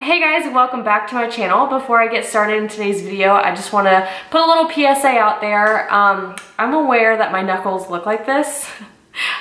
Hey guys, welcome back to my channel. Before I get started in today's video, I just want to put a little PSA out there. I'm aware that my knuckles look like this.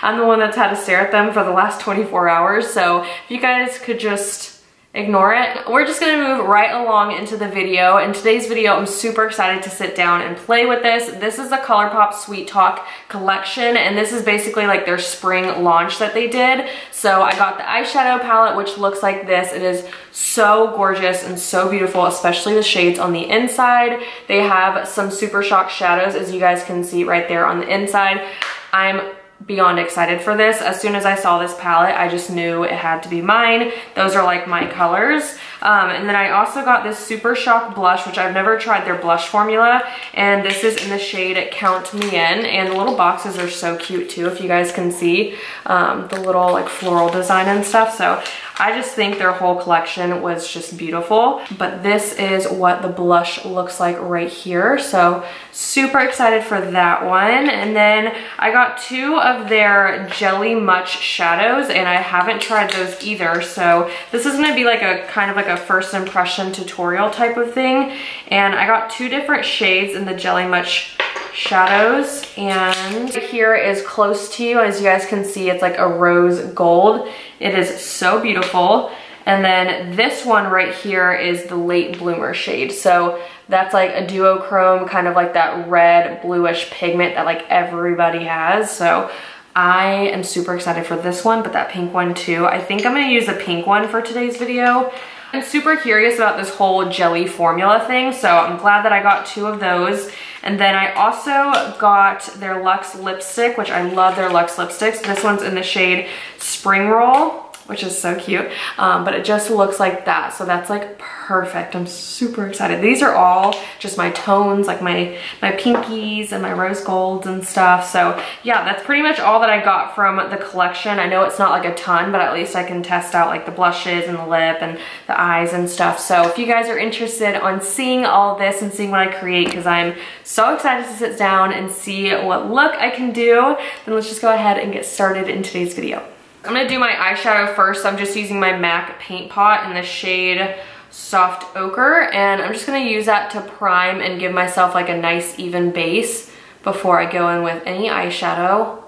I'm the one that's had to stare at them for the last 24 hours, so if you guys could just ignore it. We're just gonna move right along into the video. In today's video, I'm super excited to sit down and play with this. This is the Colourpop Sweet Talk collection, and this is basically like their spring launch that they did. So I got the eyeshadow palette, which looks like this. It is so gorgeous and so beautiful, especially the shades on the inside. They have some Super Shock shadows, as you guys can see right there on the inside. I'm beyond excited for this. As soon as I saw this palette, I just knew it had to be mine. Those are like my colors. And then I also got this Super Shock blush, which I've never tried their blush formula, and this is in the shade Count Me In, and the little boxes are so cute too, if you guys can see the little like floral design and stuff. So I just think their whole collection was just beautiful. But this is what the blush looks like right here. So super excited for that one. And then I got two of their Jelly Much shadows, and I haven't tried those either. So this is gonna be like a kind of like a first impression tutorial type of thing. And I got two different shades in the Jelly Much shadows, and here is Close to You. As you guys can see, it's like a rose gold. It is so beautiful. And then this one right here is the Late Bloomer shade. So that's like a duochrome, kind of like that red bluish pigment that like everybody has. So I am super excited for this one, but that pink one too. I think I'm gonna use the pink one for today's video. I'm super curious about this whole jelly formula thing, so I'm glad that I got two of those. And then I also got their Luxe lipstick, which I love their Luxe lipsticks. This one's in the shade Spring Roll, which is so cute, but it just looks like that. So that's like perfect. I'm super excited. These are all just my tones, like my pinkies and my rose golds and stuff. So yeah, that's pretty much all that I got from the collection. I know it's not like a ton, but at least I can test out like the blushes and the lip and the eyes and stuff. So if you guys are interested on seeing all of this and seeing what I create, because I'm so excited to sit down and see what look I can do, then let's just go ahead and get started in today's video. I'm gonna do my eyeshadow first. I'm just using my MAC paint pot in the shade Soft Ochre, and I'm just gonna use that to prime and give myself like a nice even base before I go in with any eyeshadow.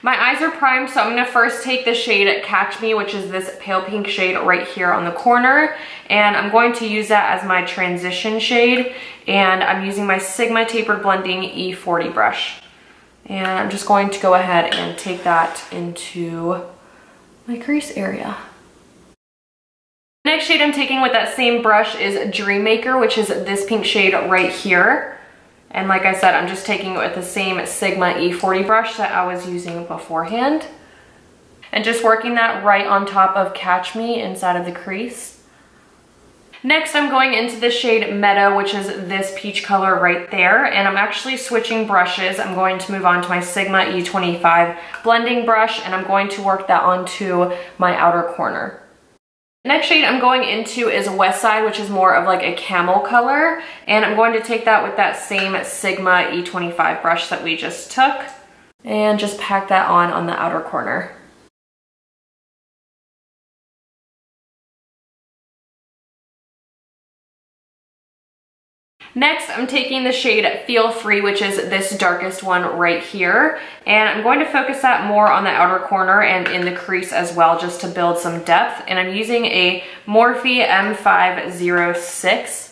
My eyes are primed, so I'm gonna first take the shade Catch Me, which is this pale pink shade right here on the corner, and I'm going to use that as my transition shade, and I'm using my Sigma Tapered Blending E40 brush. And I'm just going to go ahead and take that into my crease area. The next shade I'm taking with that same brush is Dream Maker, which is this pink shade right here. And like I said, I'm just taking it with the same Sigma E40 brush that I was using beforehand. And just working that right on top of Catch Me inside of the crease. Next, I'm going into the shade Meadow, which is this peach color right there, and I'm actually switching brushes. I'm going to move on to my Sigma E25 blending brush, and I'm going to work that onto my outer corner. The next shade I'm going into is West Side, which is more of like a camel color, and I'm going to take that with that same Sigma E25 brush that we just took, and just pack that on the outer corner. Next, I'm taking the shade Feel Free, which is this darkest one right here, and I'm going to focus that more on the outer corner and in the crease as well, just to build some depth. And I'm using a Morphe M506.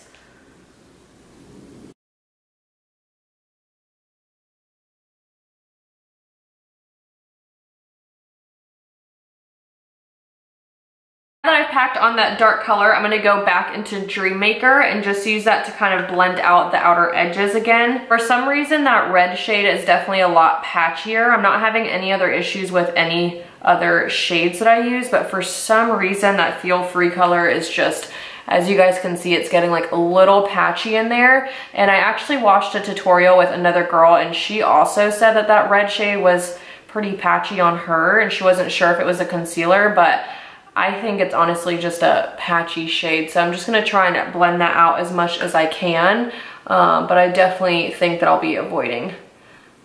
Now that I've packed on that dark color, I'm gonna go back into Dream Maker and just use that to kind of blend out the outer edges again. For some reason, that red shade is definitely a lot patchier. I'm not having any other issues with any other shades that I use, but for some reason, that Feel Free color is just, as you guys can see, it's getting like a little patchy in there. And I actually watched a tutorial with another girl, and she also said that that red shade was pretty patchy on her, and she wasn't sure if it was a concealer, but I think it's honestly just a patchy shade. So I'm just gonna try and blend that out as much as I can. But I definitely think that I'll be avoiding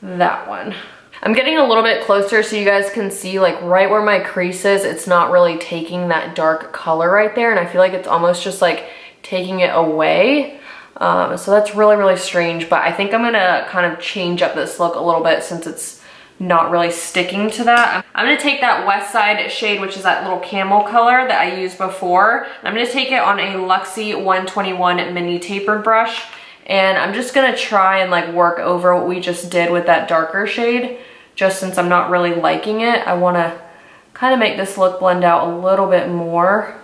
that one. I'm getting a little bit closer so you guys can see like right where my crease is, it's not really taking that dark color right there, and I feel like it's almost just like taking it away. So that's really, really strange, but I think I'm gonna kind of change up this look a little bit since it's not really sticking to that. I'm gonna take that West Side shade, which is that little camel color that I used before. I'm gonna take it on a Luxie 121 mini tapered brush, and I'm just gonna try and like work over what we just did with that darker shade. Just since I'm not really liking it, I wanna kind of make this look blend out a little bit more.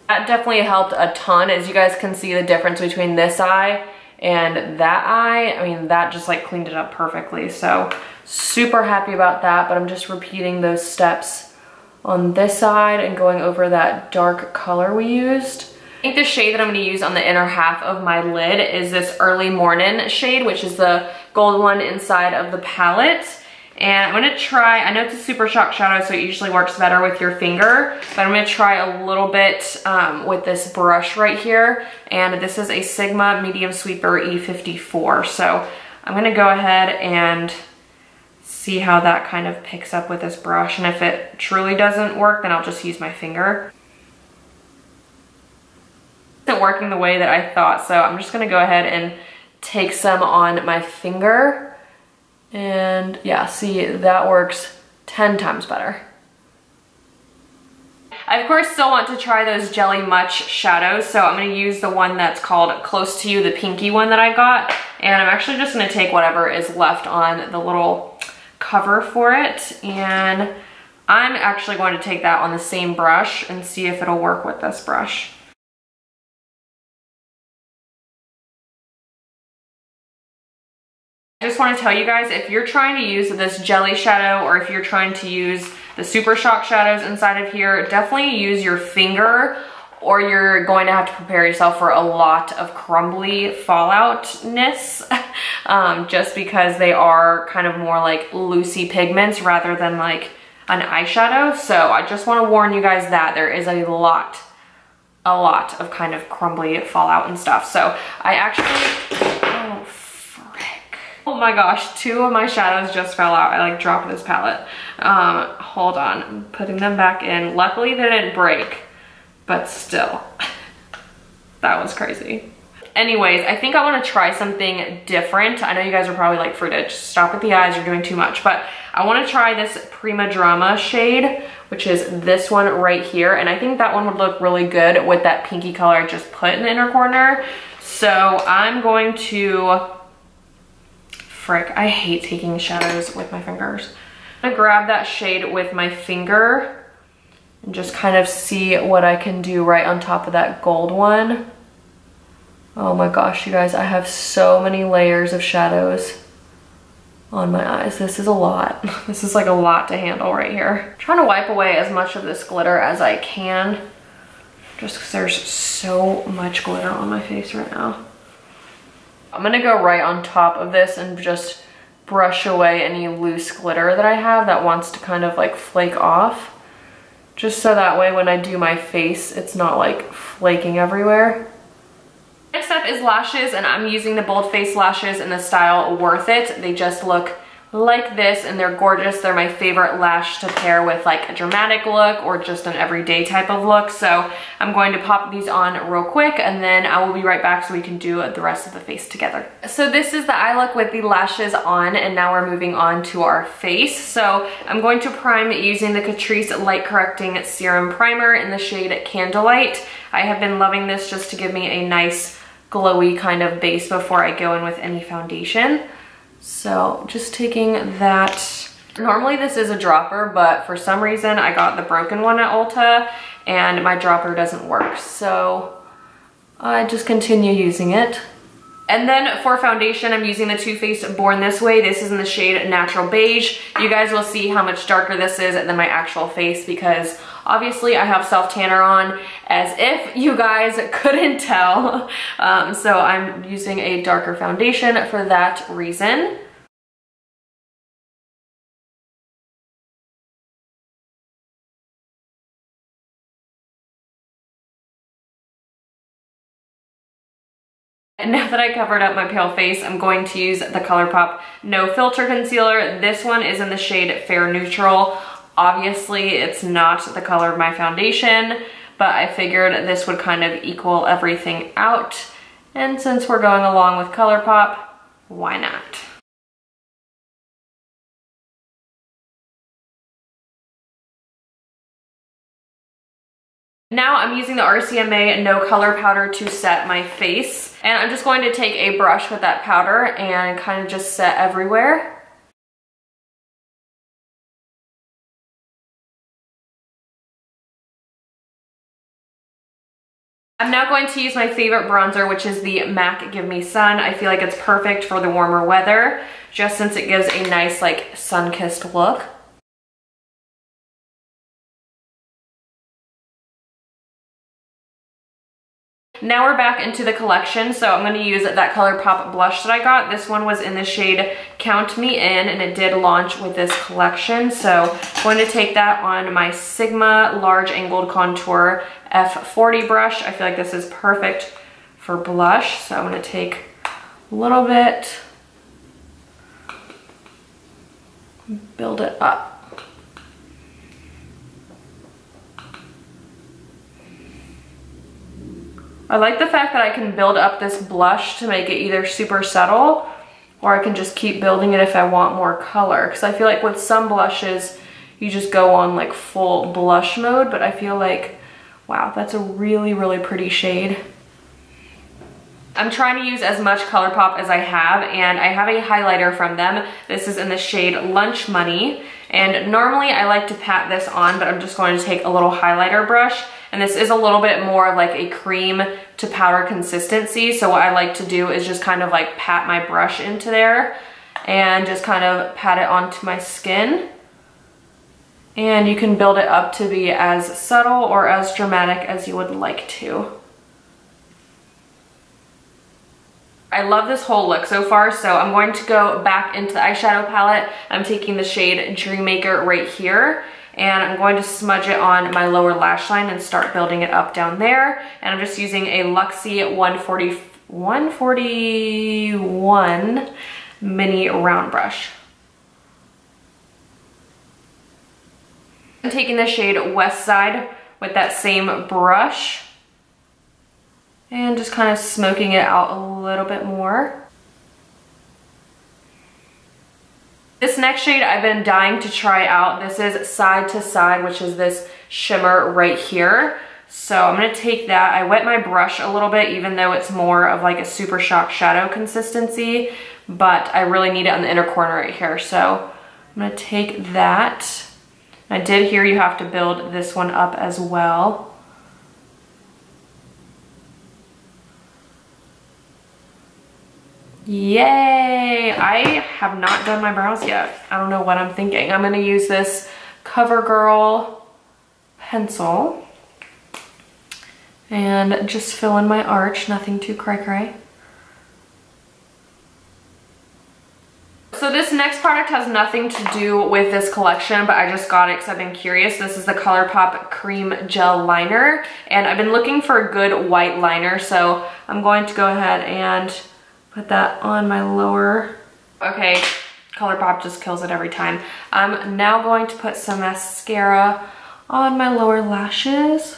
That definitely helped a ton. As you guys can see the difference between this eye and that eye. I mean, that just like cleaned it up perfectly. So super happy about that, but I'm just repeating those steps on this side and going over that dark color we used. I think the shade that I'm gonna use on the inner half of my lid is this Early Morning shade, which is the gold one inside of the palette. And I'm gonna try, I know it's a super shock shadow, so it usually works better with your finger, but I'm gonna try a little bit with this brush right here. And this is a Sigma Medium Sweeper E54. So I'm gonna go ahead and see how that kind of picks up with this brush. And if it truly doesn't work, then I'll just use my finger. It isn't working the way that I thought, so I'm just gonna go ahead and take some on my finger. And yeah, see, that works 10 times better. I of course still want to try those Jelly Much shadows, so I'm gonna use the one that's called Close to You, the pinky one that I got. And I'm actually just gonna take whatever is left on the little cover for it. And I'm actually going to take that on the same brush and see if it'll work with this brush. I just want to tell you guys, if you're trying to use this jelly shadow or if you're trying to use the super shock shadows inside of here, definitely use your finger or you're going to have to prepare yourself for a lot of crumbly falloutness just because they are kind of more like loosey pigments rather than like an eyeshadow. So I just want to warn you guys that there is a lot of kind of crumbly fallout and stuff. So I actually, oh my gosh, 2 of my shadows just fell out. I like dropped this palette. Hold on, I'm putting them back in. Luckily they didn't break, but still, that was crazy. Anyways, I think I wanna try something different. I know you guys are probably like, Frida, just stop at the eyes, you're doing too much, but I wanna try this Prima Drama shade, which is this one right here. And I think that one would look really good with that pinky color I just put in the inner corner. So I'm going to, frick, I hate taking shadows with my fingers. I'm gonna grab that shade with my finger and just kind of see what I can do right on top of that gold one. Oh my gosh, you guys, I have so many layers of shadows on my eyes. This is a lot. This is like a lot to handle right here. I'm trying to wipe away as much of this glitter as I can, just because there's so much glitter on my face right now. I'm gonna go right on top of this and just brush away any loose glitter that I have that wants to kind of like flake off. Just so that way when I do my face, it's not like flaking everywhere. Next up is lashes, and I'm using the Bold Face lashes in the style Worth It. They just look like this and they're gorgeous. They're my favorite lash to pair with like a dramatic look or just an everyday type of look. So I'm going to pop these on real quick and then I will be right back so we can do the rest of the face together. So this is the eye look with the lashes on, and now we're moving on to our face. So I'm going to prime using the Catrice Light Correcting Serum Primer in the shade Candlelight. I have been loving this just to give me a nice glowy kind of base before I go in with any foundation. So just taking that, normally this is a dropper, but for some reason I got the broken one at Ulta and my dropper doesn't work. So I just continue using it. And then for foundation, I'm using the Too Faced Born This Way. This is in the shade Natural Beige. You guys will see how much darker this is than my actual face because obviously I have self tanner on, as if you guys couldn't tell. So I'm using a darker foundation for that reason. And now that I covered up my pale face, I'm going to use the Colourpop No Filter Concealer. This one is in the shade Fair Neutral. Obviously, it's not the color of my foundation, but I figured this would kind of equal everything out. And since we're going along with Colourpop, why not? Now I'm using the RCMA No Color Powder to set my face. And I'm just going to take a brush with that powder and kind of just set everywhere. I'm now going to use my favorite bronzer, which is the MAC Give Me Sun. I feel like it's perfect for the warmer weather, just since it gives a nice like sun-kissed look. Now we're back into the collection, so I'm going to use that Colourpop blush that I got. This one was in the shade Count Me In, and it did launch with this collection. So I'm going to take that on my Sigma Large Angled Contour F40 brush. I feel like this is perfect for blush, so I'm going to take a little bit, build it up. I like the fact that I can build up this blush to make it either super subtle, or I can just keep building it if I want more color. Because I feel like with some blushes, you just go on like full blush mode, but I feel like, wow, that's a really, really pretty shade. I'm trying to use as much Colourpop as I have, and I have a highlighter from them. This is in the shade Lunch Money, and normally I like to pat this on, but I'm just going to take a little highlighter brush, and this is a little bit more of like a cream to powder consistency, so what I like to do is just kind of like pat my brush into there and just kind of pat it onto my skin. And you can build it up to be as subtle or as dramatic as you would like to. I love this whole look so far, so I'm going to go back into the eyeshadow palette. I'm taking the shade Dreammaker right here, and I'm going to smudge it on my lower lash line and start building it up down there. And I'm just using a Luxie 141 mini round brush. I'm taking the shade West Side with that same brush and just kind of smoking it out a little bit more. This next shade I've been dying to try out. This is Side to Side, which is this shimmer right here. So I'm gonna take that. I wet my brush a little bit, even though it's more of like a Super Shock shadow consistency, but I really need it on the inner corner right here. So I'm gonna take that. I did hear you have to build this one up as well. Yay! I have not done my brows yet. I don't know what I'm thinking. I'm gonna use this CoverGirl pencil and just fill in my arch, nothing too cray-cray. So this next product has nothing to do with this collection, but I just got it because I've been curious. This is the Colourpop Cream Gel Liner, and I've been looking for a good white liner, so I'm going to go ahead and put that on my lower. Okay, Colourpop just kills it every time. I'm now going to put some mascara on my lower lashes.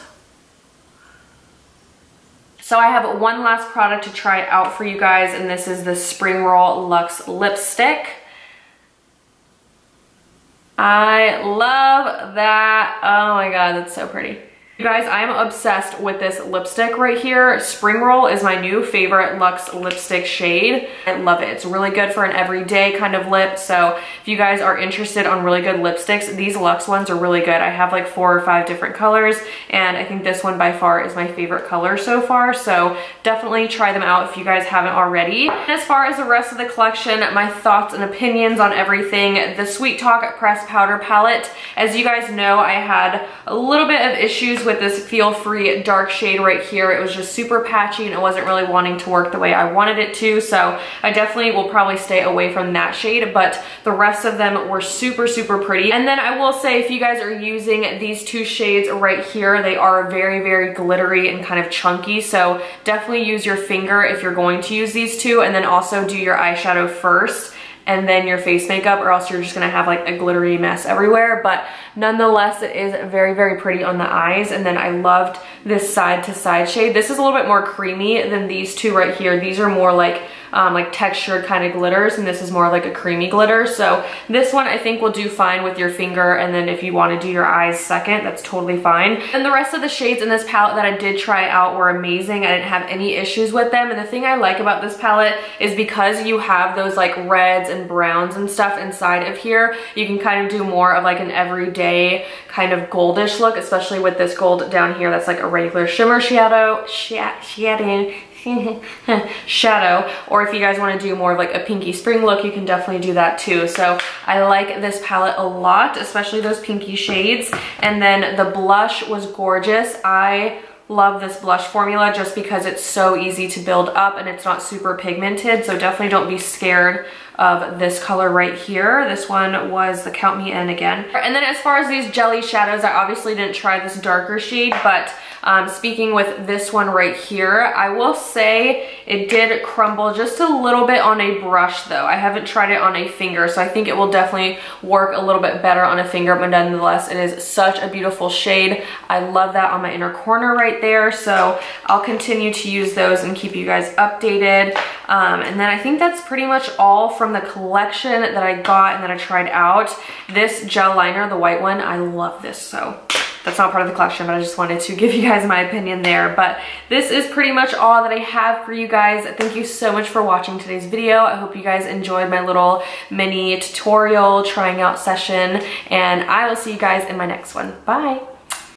So I have one last product to try out for you guys, and this is the Spring Roll Luxe Lipstick. I love that. Oh my god, that's so pretty. You guys, I'm obsessed with this lipstick right here. Spring Roll is my new favorite Luxe lipstick shade. I love it. It's really good for an everyday kind of lip. So if you guys are interested on really good lipsticks, these Luxe ones are really good. I have like 4 or 5 different colors, and I think this one by far is my favorite color so far. So definitely try them out if you guys haven't already. And as far as the rest of the collection, my thoughts and opinions on everything, the Sweet Talk Pressed Powder Palette. As you guys know, I had a little bit of issues with with this Feel Free dark shade right here. It was just super patchy and it wasn't really wanting to work the way I wanted it to, so I definitely will probably stay away from that shade, but the rest of them were super, super pretty. And then I will say, if you guys are using these two shades right here, they are very, very glittery and kind of chunky, so definitely use your finger if you're going to use these two, and then also do your eyeshadow first and then your face makeup, or else you're just gonna have like a glittery mess everywhere. But nonetheless, it is very, very pretty on the eyes. And then I loved this side to side shade. This is a little bit more creamy than these two right here. These are more like textured kind of glitters, and this is more like a creamy glitter. So this one I think will do fine with your finger, and then if you want to do your eyes second, that's totally fine. And the rest of the shades in this palette that I did try out were amazing. I didn't have any issues with them, and the thing I like about this palette is because you have those like reds and browns and stuff inside of here, you can kind of do more of like an everyday kind of goldish look, especially with this gold down here that's like a regular shimmer shadow, shadow, or if you guys want to do more of like a pinky spring look, you can definitely do that too. So I like this palette a lot, especially those pinky shades. And then the blush was gorgeous. I love this blush formula just because it's so easy to build up and it's not super pigmented, so definitely don't be scared of this color right here. This one was the Count Me In again. And then as far as these jelly shadows, I obviously didn't try this darker shade, but speaking with this one right here, I will say it did crumble just a little bit on a brush though. I haven't tried it on a finger, so I think it will definitely work a little bit better on a finger, but nonetheless, it is such a beautiful shade. I love that on my inner corner right there, so I'll continue to use those and keep you guys updated. And then I think that's pretty much all from the collection that I got and that I tried out. This gel liner, the white one, I love this, so that's not part of the collection, but I just wanted to give you guys my opinion there. But this is pretty much all that I have for you guys. Thank you so much for watching today's video. I hope you guys enjoyed my little mini tutorial trying out session, and I will see you guys in my next one. Bye.